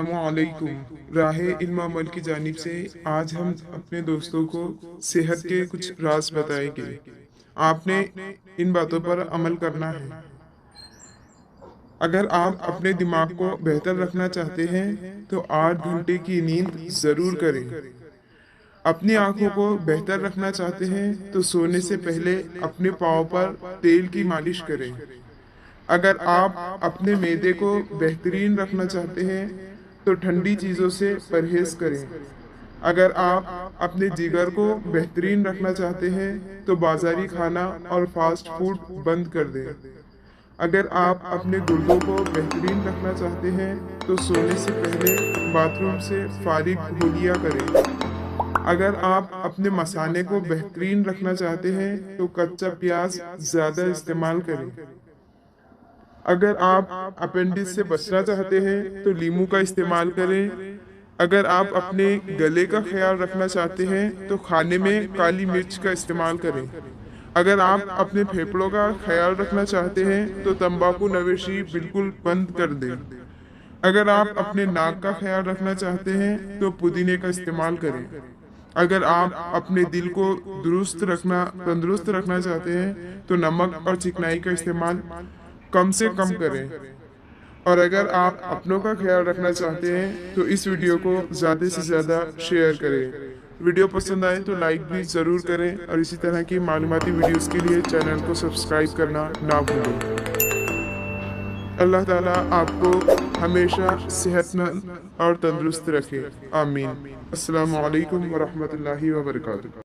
السلام علیکم۔ راہ علم و عمل کی جانب سے آج ہم اپنے دوستوں کو صحت کے کچھ راز بتائیں گے۔ آپ نے ان باتوں پر عمل کرنا ہے۔ اگر آپ اپنے دماغ کو بہتر رکھنا چاہتے ہیں تو 8 گھنٹے کی نیند ضرور کریں۔ اپنی آنکھوں کو بہتر رکھنا چاہتے ہیں تو سونے سے پہلے اپنے پاؤں پر تیل کی مالش کریں۔ اگر آپ اپنے معدے کو بہترین رکھنا چاہتے ہیں تو ٹھنڈی چیزوں سے پرہیز کریں۔ اگر آپ اپنے جگر کو بہترین رکھنا چاہتے ہیں تو بازاری کھانا اور فاسٹ فوڈ بند کر دیں۔ اگر آپ اپنے گردوں کو بہترین رکھنا چاہتے ہیں تو سونے سے پہلے باتھ روم سے فارغ ہو لیا کریں۔ اگر آپ اپنے مثانے کو بہترین رکھنا چاہتے ہیں تو کچا پیاز زیادہ استعمال کریں۔ اگر آپ اپینڈکس سے بچنا چاہتے ہیں تو لیموں کا استعمال کریں۔ اگر آپ اپنے گلے کا خیال رکھنا چاہتے ہیں تو کھانے میں کالی مرچ کا استعمال کریں۔ اگر آپ اپنے پھیپھڑوں کا خیال رکھنا چاہتے ہیں تو تمباکو نوشی بالکل بند کر دیں۔ اگر آپ اپنے ناک کا خیال رکھنا چاہتے ہیں تو پودینے کا استعمال کریں۔ اگر آپ اپنے دل کو تندرست رکھنا چاہتے ہیں تو نمک اور چکنائی کا استعمال کم سے کم کریں۔ اور اگر آپ اپنوں کا خیال رکھنا چاہتے ہیں تو اس ویڈیو کو زیادہ سے زیادہ شیئر کریں۔ ویڈیو پسند آئے تو لائک بھی ضرور کریں اور اسی طرح کی معلوماتی ویڈیوز کے لیے چینل کو سبسکرائب کرنا نہ بھولیں۔ اللہ تعالیٰ آپ کو ہمیشہ صحت مند اور تندرست رکھے، آمین۔ السلام علیکم ورحمۃ اللہ وبرکاتہ۔